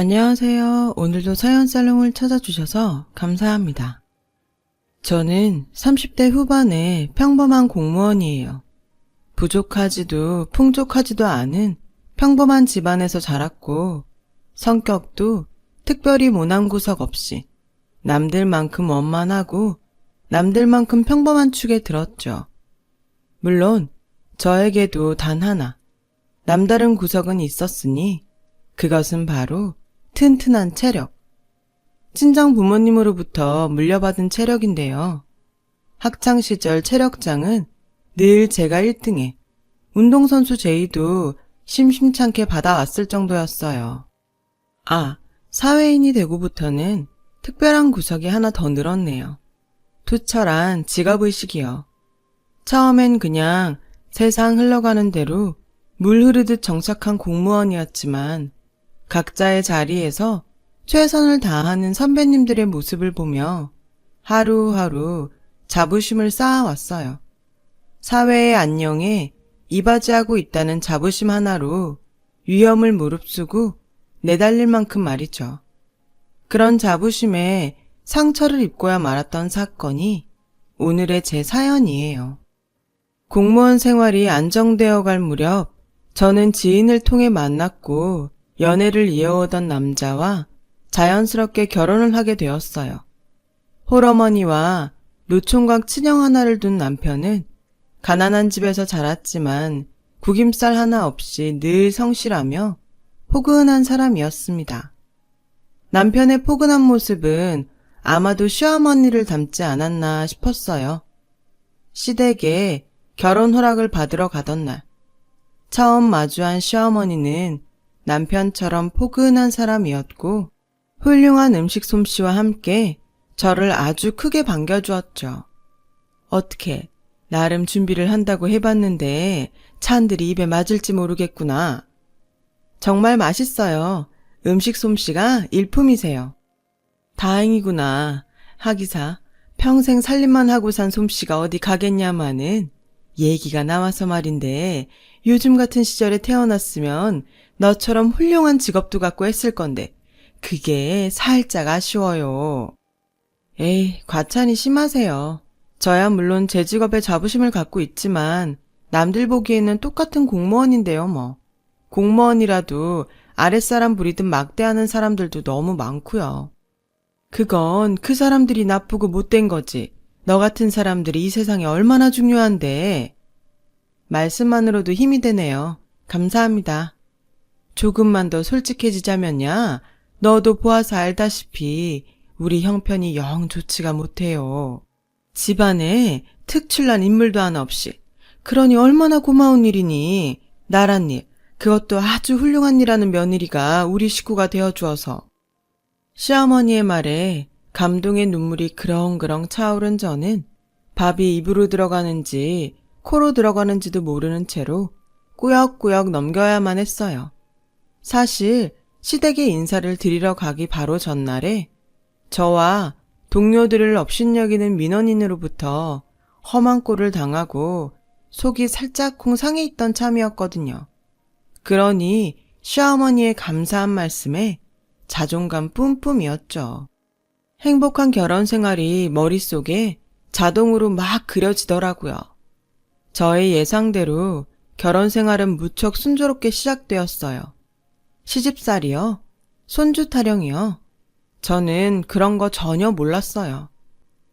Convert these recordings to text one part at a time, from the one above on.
안녕하세요. 오늘도 사연살롱을 찾아주셔서 감사합니다. 저는 30대 후반의 평범한 공무원이에요. 부족하지도 풍족하지도 않은 평범한 집안에서 자랐고 성격도 특별히 모난 구석 없이 남들만큼 원만하고 남들만큼 평범한 축에 들었죠. 물론 저에게도 단 하나 남다른 구석은 있었으니 그것은 바로 튼튼한 체력. 친정 부모님으로부터 물려받은 체력인데요. 학창시절 체력장은 늘 제가 1등에 운동선수 제의도 심심찮게 받아왔을 정도였어요. 사회인이 되고부터는 특별한 구석이 하나 더 늘었네요. 투철한 직업의식이요. 처음엔 그냥 세상 흘러가는 대로 물 흐르듯 정착한 공무원이었지만 각자의 자리에서 최선을 다하는 선배님들의 모습을 보며 하루하루 자부심을 쌓아왔어요. 사회의 안녕에 이바지하고 있다는 자부심 하나로 위험을 무릅쓰고 내달릴 만큼 말이죠. 그런 자부심에 상처를 입고야 말았던 사건이 오늘의 제 사연이에요. 공무원 생활이 안정되어 갈 무렵 저는 지인을 통해 만났고 연애를 이어오던 남자와 자연스럽게 결혼을 하게 되었어요. 홀어머니와 노총각 친형 하나를 둔 남편은 가난한 집에서 자랐지만 구김살 하나 없이 늘 성실하며 포근한 사람이었습니다. 남편의 포근한 모습은 아마도 시어머니를 닮지 않았나 싶었어요. 시댁에 결혼 허락을 받으러 가던 날, 처음 마주한 시어머니는 남편처럼 포근한 사람이었고 훌륭한 음식 솜씨와 함께 저를 아주 크게 반겨주었죠. 어떻게 나름 준비를 한다고 해봤는데 찬들이 입에 맞을지 모르겠구나. 정말 맛있어요. 음식 솜씨가 일품이세요. 다행이구나. 하기사 평생 살림만 하고 산 솜씨가 어디 가겠냐마는 얘기가 나와서 말인데 요즘 같은 시절에 태어났으면 너처럼 훌륭한 직업도 갖고 했을 건데 그게 살짝 아쉬워요. 에이, 과찬이 심하세요. 저야 물론 제 직업에 자부심을 갖고 있지만 남들 보기에는 똑같은 공무원인데요 뭐. 공무원이라도 아랫사람 부리듯 막대하는 사람들도 너무 많고요. 그건 그 사람들이 나쁘고 못된 거지. 너 같은 사람들이 이 세상에 얼마나 중요한데. 말씀만으로도 힘이 되네요. 감사합니다. 조금만 더 솔직해지자면야 너도 보아서 알다시피 우리 형편이 영 좋지가 못해요. 집안에 특출난 인물도 하나 없이. 그러니 얼마나 고마운 일이니. 나란 일, 그것도 아주 훌륭한 일하는 며느리가 우리 식구가 되어주어서. 시어머니의 말에 감동의 눈물이 그렁그렁 차오른 저는 밥이 입으로 들어가는지 코로 들어가는지도 모르는 채로 꾸역꾸역 넘겨야만 했어요. 사실 시댁에 인사를 드리러 가기 바로 전날에 저와 동료들을 업신여기는 민원인으로부터 험한 꼴을 당하고 속이 살짝쿵 상해 있던 참이었거든요. 그러니 시어머니의 감사한 말씀에 자존감 뿜뿜이었죠. 행복한 결혼 생활이 머릿속에 자동으로 막 그려지더라고요. 저의 예상대로 결혼 생활은 무척 순조롭게 시작되었어요. 시집살이요? 손주 타령이요? 저는 그런 거 전혀 몰랐어요.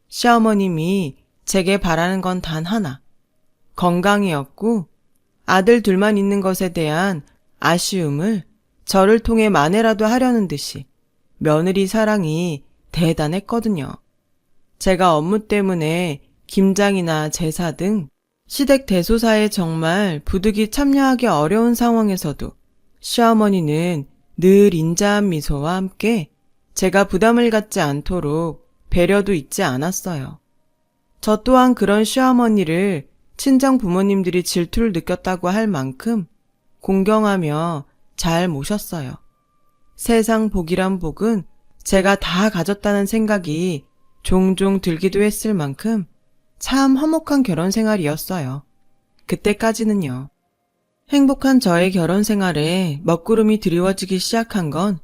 시어머님이 제게 바라는 건 단 하나. 건강이었고 아들 둘만 있는 것에 대한 아쉬움을 저를 통해 만회라도 하려는 듯이 며느리 사랑이 대단했거든요. 제가 업무 때문에 김장이나 제사 등 시댁 대소사에 정말 부득이 참여하기 어려운 상황에서도 시어머니는 늘 인자한 미소와 함께 제가 부담을 갖지 않도록 배려도 잊지 않았어요. 저 또한 그런 시어머니를 친정 부모님들이 질투를 느꼈다고 할 만큼 공경하며 잘 모셨어요. 세상 복이란 복은 제가 다 가졌다는 생각이 종종 들기도 했을 만큼 참 화목한 결혼 생활이었어요. 그때까지는요. 행복한 저의 결혼 생활에 먹구름이 드리워지기 시작한 건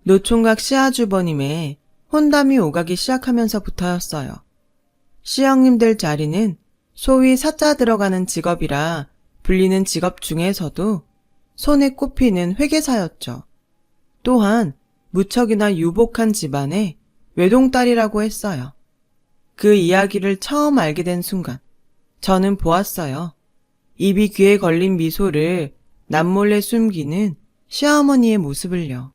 노총각 시아주버님의 혼담이 오가기 시작하면서부터였어요. 시형님들 자리는 소위 사자 들어가는 직업이라 불리는 직업 중에서도 손에 꼽히는 회계사였죠. 또한 무척이나 유복한 집안의 외동딸이라고 했어요. 그 이야기를 처음 알게 된 순간 저는 보았어요. 입이 귀에 걸린 미소를 남몰래 숨기는 시어머니의 모습을요.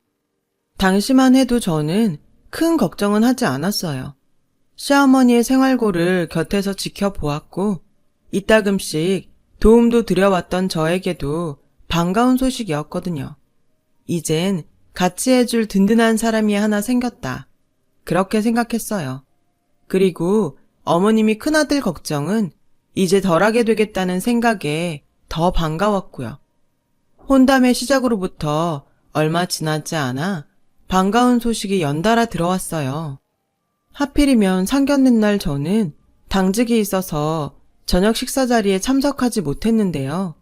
당시만 해도 저는 큰 걱정은 하지 않았어요. 시어머니의 생활고를 곁에서 지켜보았고 이따금씩 도움도 드려왔던 저에게도 반가운 소식이었거든요. 이젠 같이 해줄 든든한 사람이 하나 생겼다. 그렇게 생각했어요. 그리고 어머님이 큰아들 걱정은 이제 덜하게 되겠다는 생각에 더 반가웠고요. 혼담의 시작으로부터 얼마 지나지 않아 반가운 소식이 연달아 들어왔어요. 하필이면 상견례 날 저는 당직이 있어서 저녁 식사 자리에 참석하지 못했는데요.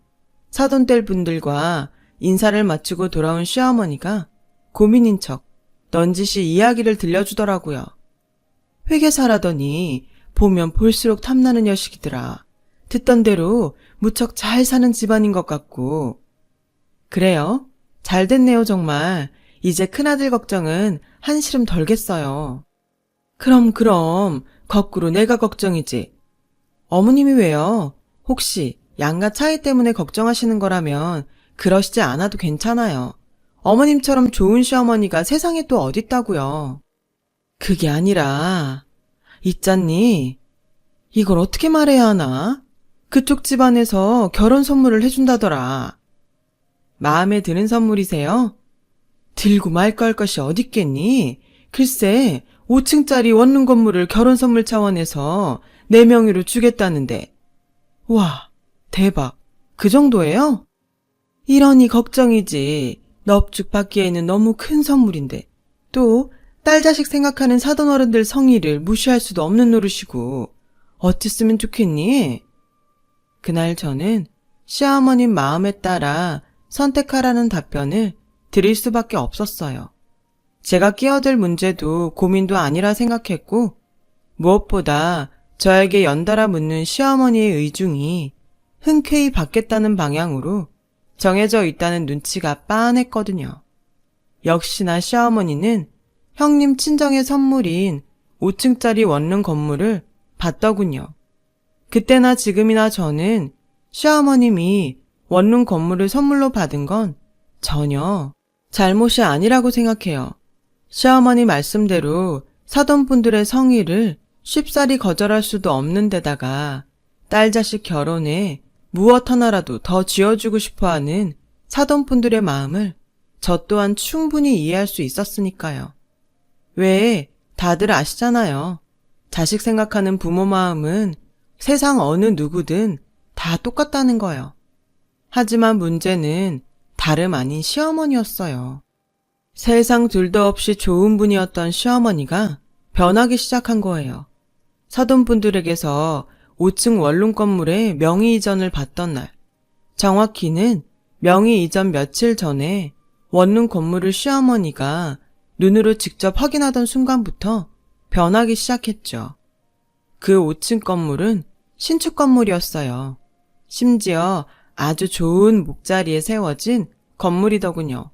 사돈댁 분들과 인사를 마치고 돌아온 시어머니가 고민인 척 넌지시 이야기를 들려주더라고요. 회계사라더니 보면 볼수록 탐나는 녀석이더라. 듣던 대로 무척 잘 사는 집안인 것 같고. 그래요? 잘 됐네요 정말. 이제 큰아들 걱정은 한시름 덜겠어요. 그럼 거꾸로 내가 걱정이지. 어머님이 왜요? 혹시 양가 차이 때문에 걱정하시는 거라면 그러시지 않아도 괜찮아요. 어머님처럼 좋은 시어머니가 세상에 또 어딨다고요. 그게 아니라 있잖니. 이걸 어떻게 말해야 하나? 그쪽 집안에서 결혼 선물을 해준다더라. 마음에 드는 선물이세요? 들고 말거 할 것이 어딨겠니? 글쎄 5층짜리 원룸 건물을 결혼 선물 차원에서 내 명의로 주겠다는데. 와, 대박. 그 정도예요? 이러니 걱정이지. 넙죽 받기에는 너무 큰 선물인데. 또 딸 자식 생각하는 사돈어른들 성의를 무시할 수도 없는 노릇이고. 어땠으면 좋겠니? 그날 저는 시어머님 마음에 따라 선택하라는 답변을 드릴 수밖에 없었어요. 제가 끼어들 문제도 고민도 아니라 생각했고 무엇보다 저에게 연달아 묻는 시어머니의 의중이 흔쾌히 받겠다는 방향으로 정해져 있다는 눈치가 빤했거든요. 역시나 시어머니는 형님 친정의 선물인 5층짜리 원룸 건물을 받더군요. 그때나 지금이나 저는 시어머님이 원룸 건물을 선물로 받은 건 전혀 잘못이 아니라고 생각해요. 시어머니 말씀대로 사돈분들의 성의를 쉽사리 거절할 수도 없는 데다가 딸 자식 결혼에 무엇 하나라도 더 쥐어주고 싶어하는 사돈분들의 마음을 저 또한 충분히 이해할 수 있었으니까요. 왜 다들 아시잖아요. 자식 생각하는 부모 마음은 세상 어느 누구든 다 똑같다는 거요. 하지만 문제는 다름 아닌 시어머니였어요. 세상 둘도 없이 좋은 분이었던 시어머니가 변하기 시작한 거예요. 사돈분들에게서 5층 원룸 건물에 명의 이전을 받던 날, 정확히는 명의 이전 며칠 전에 원룸 건물을 시어머니가 눈으로 직접 확인하던 순간부터 변하기 시작했죠. 그 5층 건물은 신축 건물이었어요. 심지어 아주 좋은 목자리에 세워진 건물이더군요.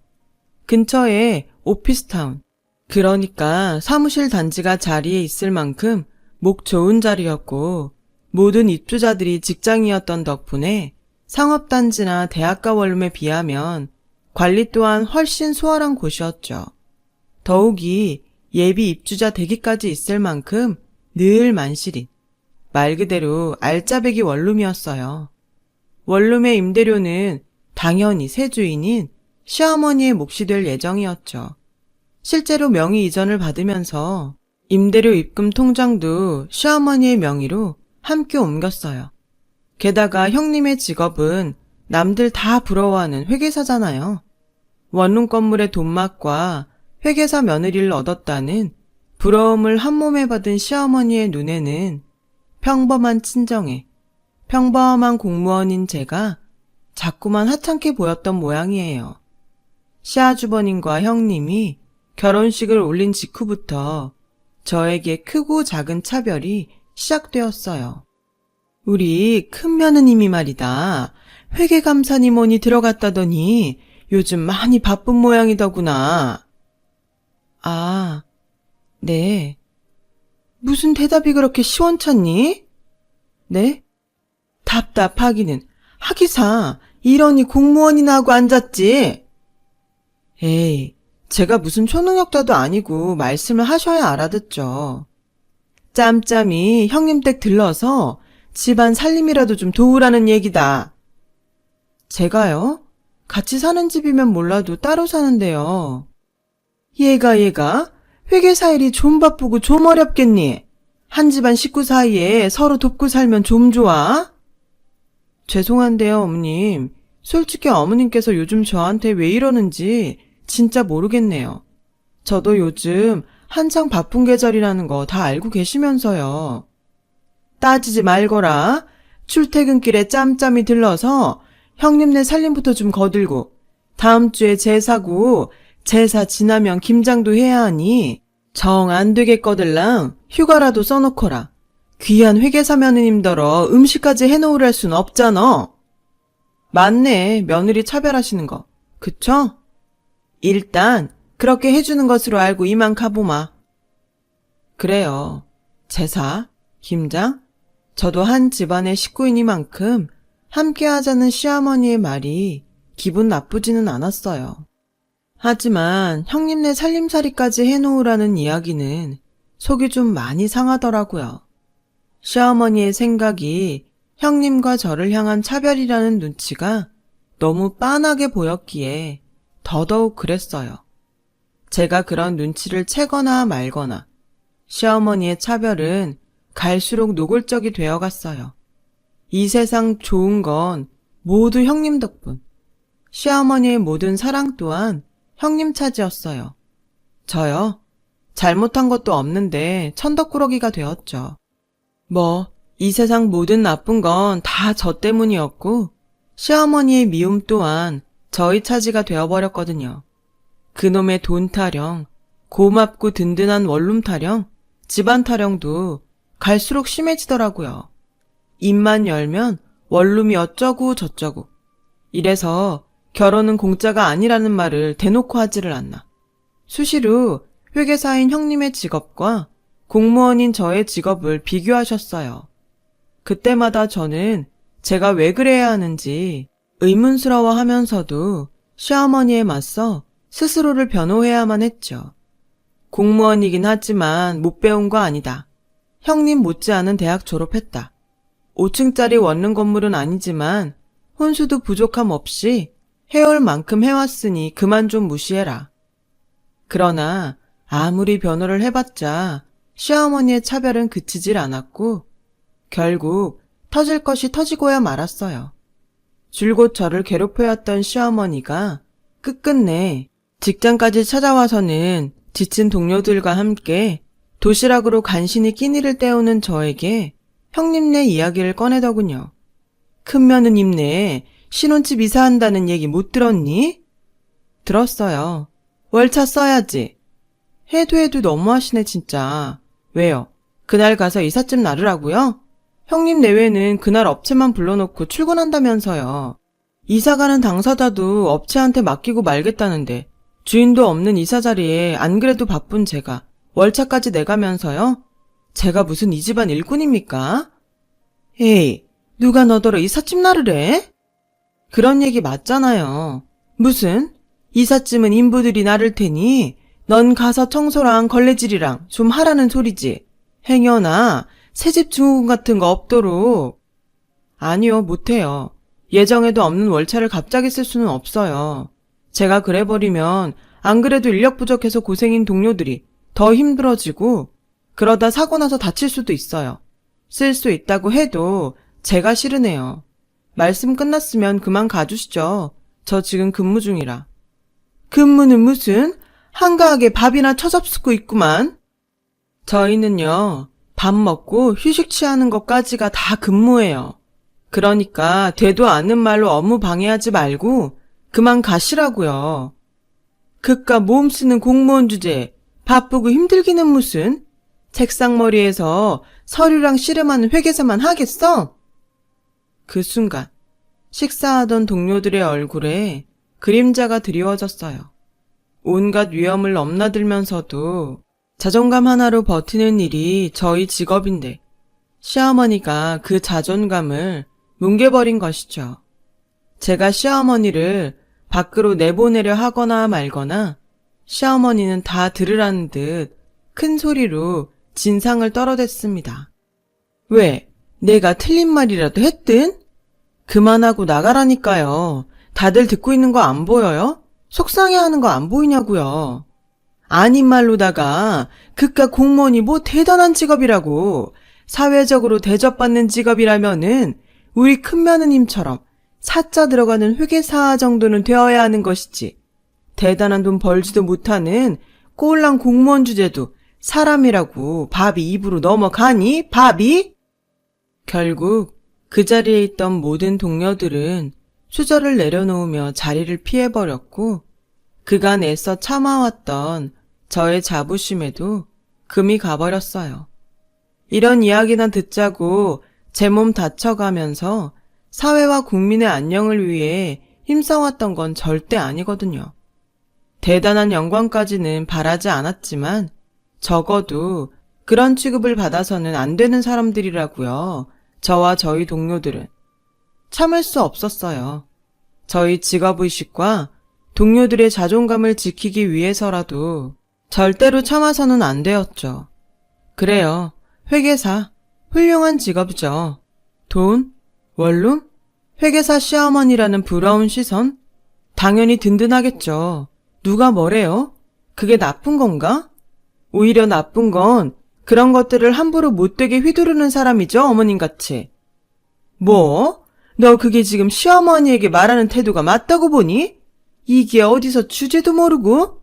근처에 오피스타운, 그러니까 사무실 단지가 자리에 있을 만큼 목 좋은 자리였고 모든 입주자들이 직장이었던 덕분에 상업단지나 대학가 원룸에 비하면 관리 또한 훨씬 수월한 곳이었죠. 더욱이 예비 입주자 대기까지 있을 만큼 늘 만실인, 말 그대로 알짜배기 원룸이었어요. 원룸의 임대료는 당연히 새 주인인 시어머니의 몫이 될 예정이었죠. 실제로 명의 이전을 받으면서 임대료 입금 통장도 시어머니의 명의로 함께 옮겼어요. 게다가 형님의 직업은 남들 다 부러워하는 회계사잖아요. 원룸 건물의 돈맛과 회계사 며느리를 얻었다는 부러움을 한몸에 받은 시어머니의 눈에는 평범한 친정에 평범한 공무원인 제가 자꾸만 하찮게 보였던 모양이에요. 시아주버님과 형님이 결혼식을 올린 직후부터 저에게 크고 작은 차별이 시작되었어요. 우리 큰 며느님이 말이다. 회계감사님 원이 들어갔다더니 요즘 많이 바쁜 모양이더구나. 아, 네. 무슨 대답이 그렇게 시원찮니? 네? 답답하기는. 하기사 이러니 공무원이나 하고 앉았지. 에이, 제가 무슨 초능력자도 아니고 말씀을 하셔야 알아듣죠. 짬짬이 형님 댁 들러서 집안 살림이라도 좀 도우라는 얘기다. 제가요? 같이 사는 집이면 몰라도 따로 사는데요. 얘가 회계사 일이 좀 바쁘고 좀 어렵겠니? 한 집안 식구 사이에 서로 돕고 살면 좀 좋아? 죄송한데요, 어머님. 솔직히 어머님께서 요즘 저한테 왜 이러는지 진짜 모르겠네요. 저도 요즘 한창 바쁜 계절이라는 거 다 알고 계시면서요. 따지지 말거라. 출퇴근길에 짬짬이 들러서 형님네 살림부터 좀 거들고 다음 주에 제사고 제사 지나면 김장도 해야 하니 정 안 되겠거들랑 휴가라도 써놓거라. 귀한 회계사 며느님더러 음식까지 해놓으랄 순 없잖아. 맞네, 며느리 차별하시는 거. 그쵸? 일단 그렇게 해주는 것으로 알고 이만 가보마. 그래요. 제사, 김장, 저도 한 집안의 식구이니만큼 함께 하자는 시어머니의 말이 기분 나쁘지는 않았어요. 하지만 형님네 살림살이까지 해놓으라는 이야기는 속이 좀 많이 상하더라고요. 시어머니의 생각이 형님과 저를 향한 차별이라는 눈치가 너무 빤하게 보였기에 더더욱 그랬어요. 제가 그런 눈치를 채거나 말거나 시어머니의 차별은 갈수록 노골적이 되어갔어요. 이 세상 좋은 건 모두 형님 덕분. 시어머니의 모든 사랑 또한 형님 차지였어요. 저요? 잘못한 것도 없는데 천덕꾸러기가 되었죠. 이 세상 모든 나쁜 건 다 저 때문이었고 시어머니의 미움 또한 저희 차지가 되어버렸거든요. 그놈의 돈 타령, 고맙고 든든한 원룸 타령, 집안 타령도 갈수록 심해지더라고요. 입만 열면 원룸이 어쩌고 저쩌고. 이래서 결혼은 공짜가 아니라는 말을 대놓고 하지를 않나. 수시로 회계사인 형님의 직업과 공무원인 저의 직업을 비교하셨어요. 그때마다 저는 제가 왜 그래야 하는지 의문스러워하면서도 시어머니에 맞서 스스로를 변호해야만 했죠. 공무원이긴 하지만 못 배운 거 아니다. 형님 못지않은 대학 졸업했다. 5층짜리 원룸 건물은 아니지만 혼수도 부족함 없이 해올 만큼 해왔으니 그만 좀 무시해라. 그러나 아무리 변호를 해봤자 시어머니의 차별은 그치질 않았고 결국 터질 것이 터지고야 말았어요. 줄곧 저를 괴롭혀왔던 시어머니가 끝끝내 직장까지 찾아와서는 지친 동료들과 함께 도시락으로 간신히 끼니를 때우는 저에게 형님네 이야기를 꺼내더군요. 큰 며느님네 신혼집 이사한다는 얘기 못 들었니? 들었어요. 월차 써야지. 해도 너무하시네 진짜. 왜요? 그날 가서 이삿짐 나르라고요? 형님 내외는 그날 업체만 불러놓고 출근한다면서요. 이사가는 당사자도 업체한테 맡기고 말겠다는데 주인도 없는 이사 자리에 안 그래도 바쁜 제가 월차까지 내가면서요? 제가 무슨 이 집안 일꾼입니까? 에이, 누가 너더러 이삿짐 나르래? 그런 얘기 맞잖아요. 무슨? 이삿짐은 인부들이 나를 테니 넌 가서 청소랑 걸레질이랑 좀 하라는 소리지. 행여나 새집 증후군 같은 거 없도록. 아니요, 못해요. 예정에도 없는 월차를 갑자기 쓸 수는 없어요. 제가 그래버리면 안 그래도 인력 부족해서 고생인 동료들이 더 힘들어지고 그러다 사고 나서 다칠 수도 있어요. 쓸 수 있다고 해도 제가 싫으네요. 말씀 끝났으면 그만 가주시죠. 저 지금 근무 중이라. 근무는 무슨? 한가하게 밥이나 처잡수고 있구만. 저희는요, 밥 먹고 휴식 취하는 것까지가 다 근무예요. 그러니까 되도 않는 말로 업무 방해하지 말고 그만 가시라고요. 그깟 몸 쓰는 공무원 주제에 바쁘고 힘들기는 무슨? 책상머리에서 서류랑 씨름하는 회계사만 하겠어? 그 순간 식사하던 동료들의 얼굴에 그림자가 드리워졌어요. 온갖 위험을 넘나들면서도 자존감 하나로 버티는 일이 저희 직업인데 시어머니가 그 자존감을 뭉개버린 것이죠. 제가 시어머니를 밖으로 내보내려 하거나 말거나 시어머니는 다 들으라는 듯 큰 소리로 진상을 떨어댔습니다. 왜? 내가 틀린 말이라도 했든? 그만하고 나가라니까요. 다들 듣고 있는 거 안 보여요? 속상해하는 거 안 보이냐고요. 아닌 말로다가 그깟 공무원이 뭐 대단한 직업이라고 사회적으로 대접받는 직업이라면은 우리 큰며느님처럼 사자 들어가는 회계사 정도는 되어야 하는 것이지. 대단한 돈 벌지도 못하는 꼴랑 공무원 주제도 사람이라고 밥이 입으로 넘어가니? 밥이? 결국 그 자리에 있던 모든 동료들은 수저를 내려놓으며 자리를 피해버렸고 그간 애써 참아왔던 저의 자부심에도 금이 가버렸어요. 이런 이야기나 듣자고 제 몸 다쳐가면서 사회와 국민의 안녕을 위해 힘써왔던 건 절대 아니거든요. 대단한 영광까지는 바라지 않았지만 적어도 그런 취급을 받아서는 안 되는 사람들이라고요. 저와 저희 동료들은. 참을 수 없었어요. 저희 직업의식과 동료들의 자존감을 지키기 위해서라도 절대로 참아서는 안 되었죠. 그래요. 회계사, 훌륭한 직업이죠. 돈, 원룸, 회계사 시어머니라는 부러운 시선? 당연히 든든하겠죠. 누가 뭐래요? 그게 나쁜 건가? 오히려 나쁜 건 그런 것들을 함부로 못되게 휘두르는 사람이죠, 어머님같이. 뭐? 너 그게 지금 시어머니에게 말하는 태도가 맞다고 보니? 이게 어디서 주제도 모르고?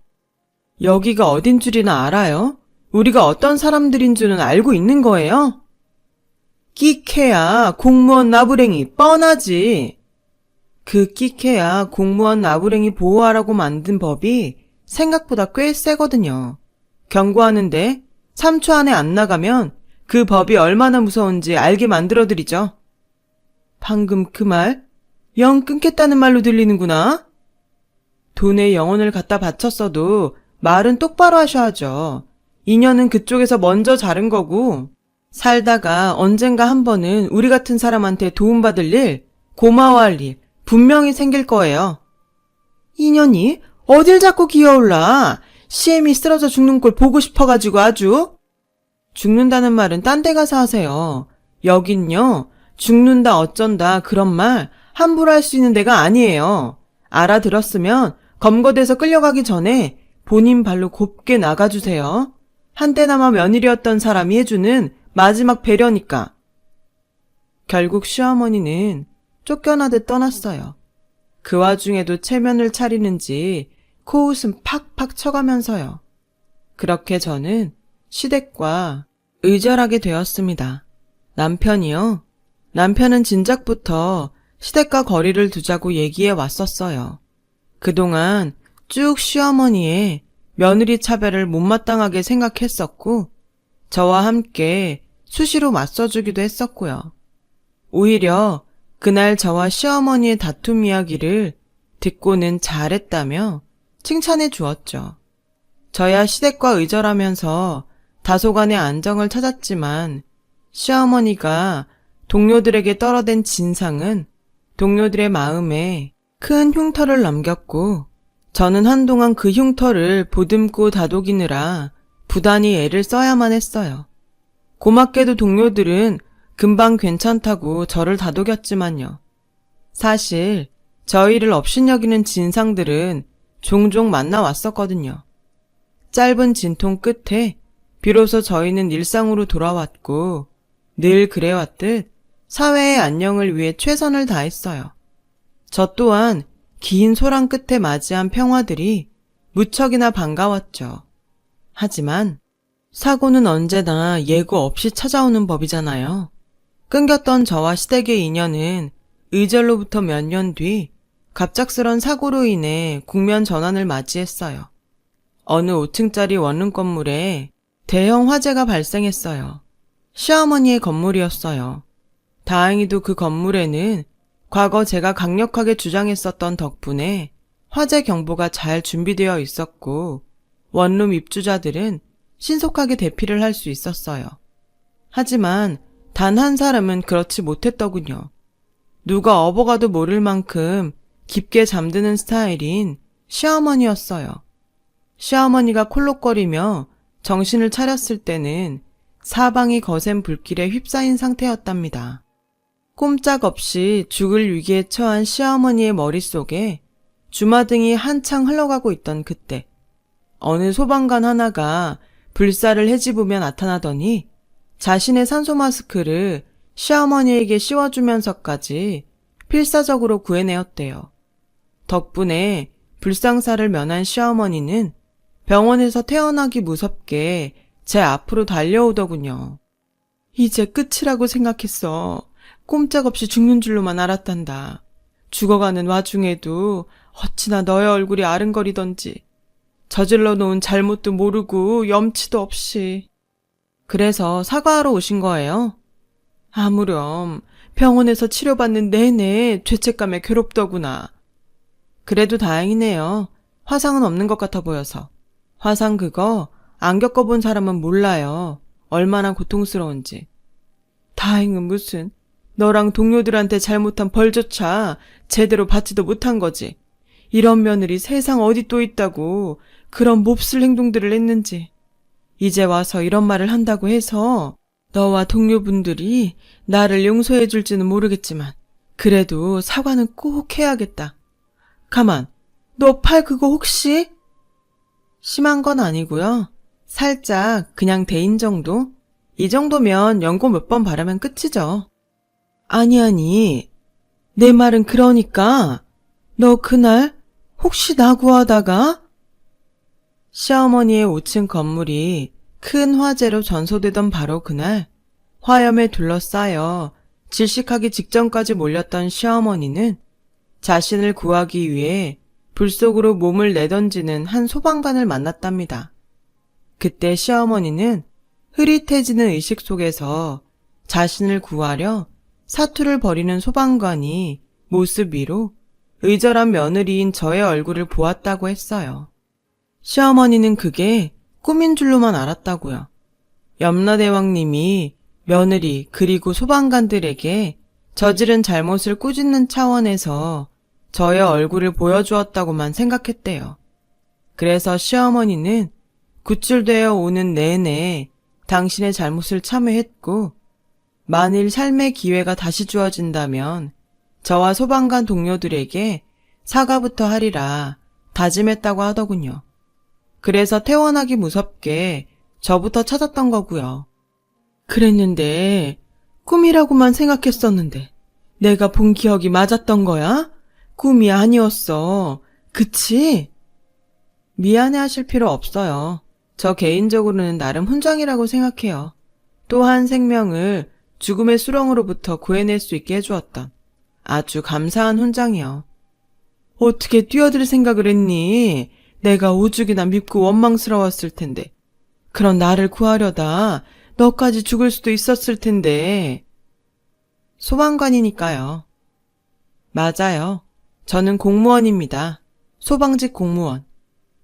여기가 어딘 줄이나 알아요? 우리가 어떤 사람들인 줄은 알고 있는 거예요? 끼케야 공무원 나부랭이 뻔하지. 그 끼케야 공무원 나부랭이 보호하라고 만든 법이 생각보다 꽤 세거든요. 경고하는데 3초 안에 안 나가면 그 법이 얼마나 무서운지 알게 만들어드리죠. 방금 그 말, 영 끊겠다는 말로 들리는구나. 돈에 영혼을 갖다 바쳤어도 말은 똑바로 하셔야죠. 인연은 그쪽에서 먼저 자른 거고 살다가 언젠가 한 번은 우리 같은 사람한테 도움받을 일, 고마워할 일 분명히 생길 거예요. 인연이 어딜 자꾸 기어올라. CM이 쓰러져 죽는 꼴 보고 싶어가지고 아주. 죽는다는 말은 딴 데 가서 하세요. 여긴요. 죽는다 어쩐다 그런 말 함부로 할 수 있는 데가 아니에요. 알아들었으면 검거돼서 끌려가기 전에 본인 발로 곱게 나가주세요. 한때나마 며느리였던 사람이 해주는 마지막 배려니까. 결국 시어머니는 쫓겨나듯 떠났어요. 그 와중에도 체면을 차리는지 코웃음 팍팍 쳐가면서요. 그렇게 저는 시댁과 의절하게 되었습니다. 남편이요. 남편은 진작부터 시댁과 거리를 두자고 얘기해 왔었어요. 그동안 쭉 시어머니의 며느리 차별을 못마땅하게 생각했었고 저와 함께 수시로 맞서주기도 했었고요. 오히려 그날 저와 시어머니의 다툼 이야기를 듣고는 잘했다며 칭찬해 주었죠. 저야 시댁과 의절하면서 다소간의 안정을 찾았지만 시어머니가 동료들에게 떨어댄 진상은 동료들의 마음에 큰 흉터를 남겼고 저는 한동안 그 흉터를 보듬고 다독이느라 부단히 애를 써야만 했어요. 고맙게도 동료들은 금방 괜찮다고 저를 다독였지만요. 사실 저희를 업신여기는 진상들은 종종 만나왔었거든요. 짧은 진통 끝에 비로소 저희는 일상으로 돌아왔고 늘 그래왔듯 사회의 안녕을 위해 최선을 다했어요. 저 또한 긴 소랑 끝에 맞이한 평화들이 무척이나 반가웠죠. 하지만 사고는 언제나 예고 없이 찾아오는 법이잖아요. 끊겼던 저와 시댁의 인연은 의절로부터 몇 년 뒤 갑작스런 사고로 인해 국면 전환을 맞이했어요. 어느 5층짜리 원룸 건물에 대형 화재가 발생했어요. 시어머니의 건물이었어요. 다행히도 그 건물에는 과거 제가 강력하게 주장했었던 덕분에 화재 경보가 잘 준비되어 있었고 원룸 입주자들은 신속하게 대피를 할 수 있었어요. 하지만 단 한 사람은 그렇지 못했더군요. 누가 업어가도 모를 만큼 깊게 잠드는 스타일인 시어머니였어요. 시어머니가 콜록거리며 정신을 차렸을 때는 사방이 거센 불길에 휩싸인 상태였답니다. 꼼짝없이 죽을 위기에 처한 시어머니의 머릿속에 주마등이 한창 흘러가고 있던 그때 어느 소방관 하나가 불사를 헤집으며 나타나더니 자신의 산소 마스크를 시어머니에게 씌워주면서까지 필사적으로 구해내었대요. 덕분에 불상사를 면한 시어머니는 병원에서 태어나기 무섭게 제 앞으로 달려오더군요. 이제 끝이라고 생각했어. 꼼짝없이 죽는 줄로만 알았단다. 죽어가는 와중에도 어찌나 너의 얼굴이 아른거리던지. 저질러 놓은 잘못도 모르고 염치도 없이. 그래서 사과하러 오신 거예요? 아무렴 병원에서 치료받는 내내 죄책감에 괴롭더구나. 그래도 다행이네요. 화상은 없는 것 같아 보여서. 화상 그거 안 겪어본 사람은 몰라요. 얼마나 고통스러운지. 다행은 무슨. 너랑 동료들한테 잘못한 벌조차 제대로 받지도 못한 거지. 이런 며느리 세상 어디 또 있다고 그런 몹쓸 행동들을 했는지. 이제 와서 이런 말을 한다고 해서 너와 동료분들이 나를 용서해 줄지는 모르겠지만 그래도 사과는 꼭 해야겠다. 가만, 너 팔 그거 혹시? 심한 건 아니고요. 살짝 그냥 대인 정도? 이 정도면 연고 몇 번 바르면 끝이죠. 아니, 내 말은 그러니까 너 그날 혹시 나 구하다가? 시어머니의 5층 건물이 큰 화재로 전소되던 바로 그날 화염에 둘러싸여 질식하기 직전까지 몰렸던 시어머니는 자신을 구하기 위해 불 속으로 몸을 내던지는 한 소방관을 만났답니다. 그때 시어머니는 흐릿해지는 의식 속에서 자신을 구하려 사투를 벌이는 소방관이 모습 위로 의절한 며느리인 저의 얼굴을 보았다고 했어요. 시어머니는 그게 꿈인 줄로만 알았다고요. 염라대왕님이 며느리 그리고 소방관들에게 저지른 잘못을 꾸짖는 차원에서 저의 얼굴을 보여주었다고만 생각했대요. 그래서 시어머니는 구출되어 오는 내내 당신의 잘못을 참회했고 만일 삶의 기회가 다시 주어진다면 저와 소방관 동료들에게 사과부터 하리라 다짐했다고 하더군요. 그래서 퇴원하기 무섭게 저부터 찾았던 거고요. 그랬는데 꿈이라고만 생각했었는데 내가 본 기억이 맞았던 거야? 꿈이 아니었어. 그치? 미안해하실 필요 없어요. 저 개인적으로는 나름 훈장이라고 생각해요. 또 한 생명을 죽음의 수렁으로부터 구해낼 수 있게 해주었던 아주 감사한 훈장이요. 어떻게 뛰어들 생각을 했니? 내가 오죽이나 밉고 원망스러웠을 텐데. 그런 나를 구하려다 너까지 죽을 수도 있었을 텐데. 소방관이니까요. 맞아요. 저는 공무원입니다. 소방직 공무원.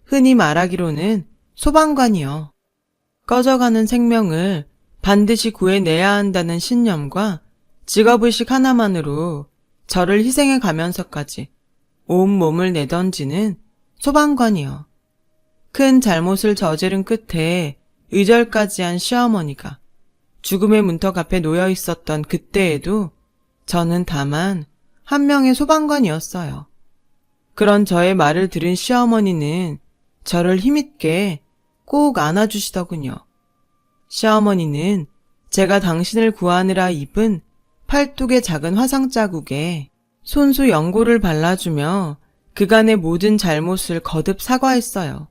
흔히 말하기로는 소방관이요. 꺼져가는 생명을 반드시 구해내야 한다는 신념과 직업의식 하나만으로 저를 희생해 가면서까지 온몸을 내던지는 소방관이요. 큰 잘못을 저지른 끝에 의절까지 한 시어머니가 죽음의 문턱 앞에 놓여 있었던 그때에도 저는 다만 한 명의 소방관이었어요. 그런 저의 말을 들은 시어머니는 저를 힘있게 꼭 안아주시더군요. 시어머니는 제가 당신을 구하느라 입은 팔뚝의 작은 화상 자국에 손수 연고를 발라주며 그간의 모든 잘못을 거듭 사과했어요.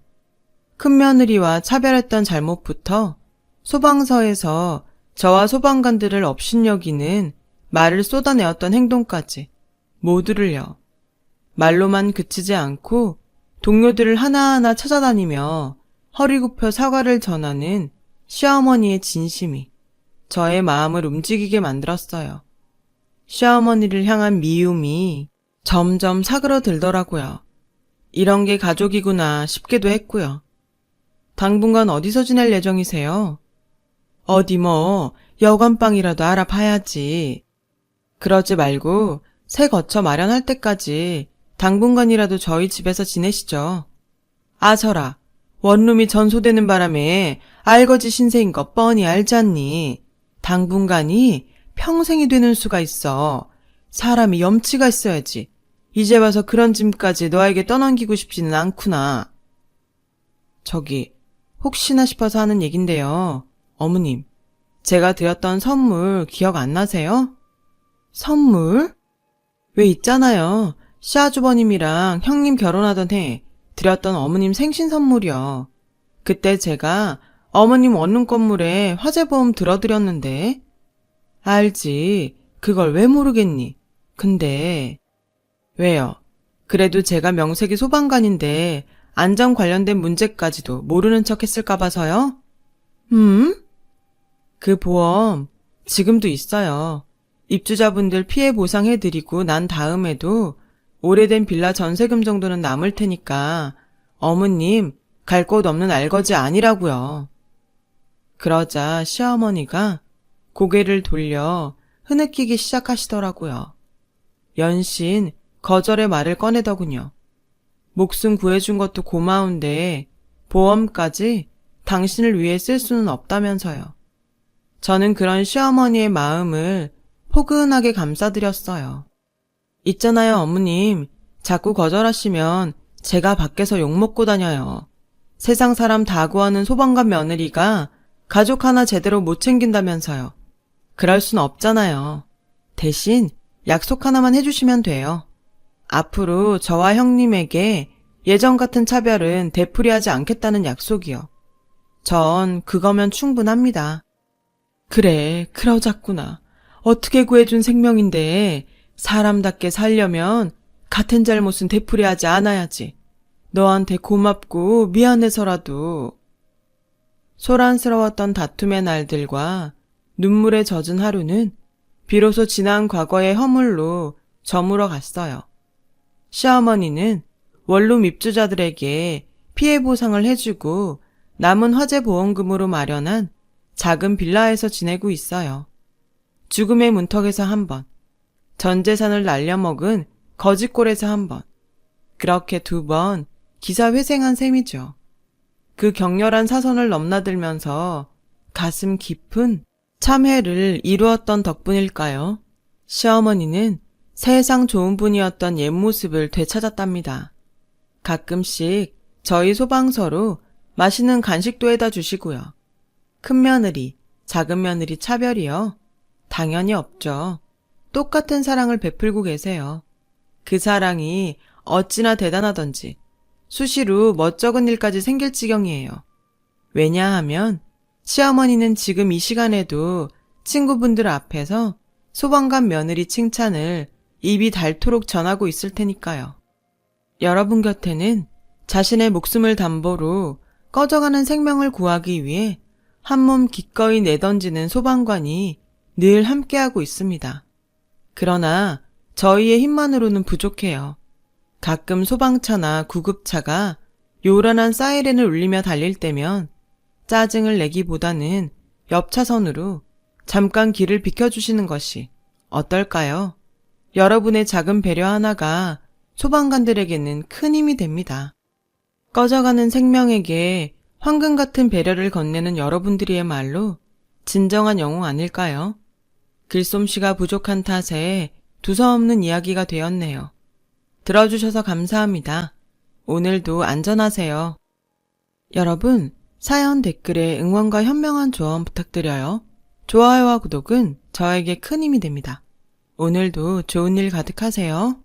큰며느리와 차별했던 잘못부터 소방서에서 저와 소방관들을 업신여기는 말을 쏟아내었던 행동까지 모두를요. 말로만 그치지 않고 동료들을 하나하나 찾아다니며 허리 굽혀 사과를 전하는 시어머니의 진심이 저의 마음을 움직이게 만들었어요. 시어머니를 향한 미움이 점점 사그러들더라고요. 이런 게 가족이구나 싶기도 했고요. 당분간 어디서 지낼 예정이세요? 어디 뭐 여관방이라도 알아봐야지. 그러지 말고 새 거처 마련할 때까지 당분간이라도 저희 집에서 지내시죠. 아서라, 원룸이 전소되는 바람에 알거지 신세인 거 뻔히 알잖니. 당분간이 평생이 되는 수가 있어. 사람이 염치가 있어야지. 이제 와서 그런 짐까지 너에게 떠넘기고 싶지는 않구나. 저기, 혹시나 싶어서 하는 얘긴데요. 어머님, 제가 드렸던 선물 기억 안 나세요? 선물? 왜 있잖아요. 시아주버님이랑 형님 결혼하던 해 드렸던 어머님 생신 선물이요. 그때 제가 어머님 원룸 건물에 화재보험 들어드렸는데. 알지. 그걸 왜 모르겠니? 근데 왜요? 그래도 제가 명색이 소방관인데 안전 관련된 문제까지도 모르는 척 했을까 봐서요? 그 보험 지금도 있어요. 입주자분들 피해 보상해드리고 난 다음에도 오래된 빌라 전세금 정도는 남을 테니까 어머님 갈 곳 없는 알거지 아니라고요. 그러자 시어머니가 고개를 돌려 흐느끼기 시작하시더라고요. 연신 거절의 말을 꺼내더군요. 목숨 구해준 것도 고마운데 보험까지 당신을 위해 쓸 수는 없다면서요. 저는 그런 시어머니의 마음을 포근하게 감싸드렸어요. 있잖아요, 어머님. 자꾸 거절하시면 제가 밖에서 욕먹고 다녀요. 세상 사람 다 구하는 소방관 며느리가 가족 하나 제대로 못 챙긴다면서요. 그럴 순 없잖아요. 대신 약속 하나만 해주시면 돼요. 앞으로 저와 형님에게 예전 같은 차별은 되풀이하지 않겠다는 약속이요. 전 그거면 충분합니다. 그래, 그러자꾸나. 어떻게 구해준 생명인데 사람답게 살려면 같은 잘못은 되풀이하지 않아야지. 너한테 고맙고 미안해서라도. 소란스러웠던 다툼의 날들과 눈물에 젖은 하루는 비로소 지난 과거의 허물로 저물어 갔어요. 시어머니는 원룸 입주자들에게 피해 보상을 해주고 남은 화재 보험금으로 마련한 작은 빌라에서 지내고 있어요. 죽음의 문턱에서 한 번, 전 재산을 날려먹은 거짓골에서 한 번, 그렇게 2번 기사회생한 셈이죠. 그 격렬한 사선을 넘나들면서 가슴 깊은 참회를 이루었던 덕분일까요? 시어머니는 세상 좋은 분이었던 옛 모습을 되찾았답니다. 가끔씩 저희 소방서로 맛있는 간식도 해다 주시고요. 큰 며느리, 작은 며느리 차별이요? 당연히 없죠. 똑같은 사랑을 베풀고 계세요. 그 사랑이 어찌나 대단하던지 수시로 멋쩍은 일까지 생길 지경이에요. 왜냐하면 시어머니는 지금 이 시간에도 친구분들 앞에서 소방관 며느리 칭찬을 입이 닳도록 전하고 있을 테니까요. 여러분 곁에는 자신의 목숨을 담보로 꺼져가는 생명을 구하기 위해 한몸 기꺼이 내던지는 소방관이 늘 함께하고 있습니다. 그러나 저희의 힘만으로는 부족해요. 가끔 소방차나 구급차가 요란한 사이렌을 울리며 달릴 때면 짜증을 내기보다는 옆 차선으로 잠깐 길을 비켜주시는 것이 어떨까요? 여러분의 작은 배려 하나가 소방관들에게는 큰 힘이 됩니다. 꺼져가는 생명에게 황금 같은 배려를 건네는 여러분들이야말로 진정한 영웅 아닐까요? 글솜씨가 부족한 탓에 두서없는 이야기가 되었네요. 들어주셔서 감사합니다. 오늘도 안전하세요. 여러분, 사연 댓글에 응원과 현명한 조언 부탁드려요. 좋아요와 구독은 저에게 큰 힘이 됩니다. 오늘도 좋은 일 가득하세요.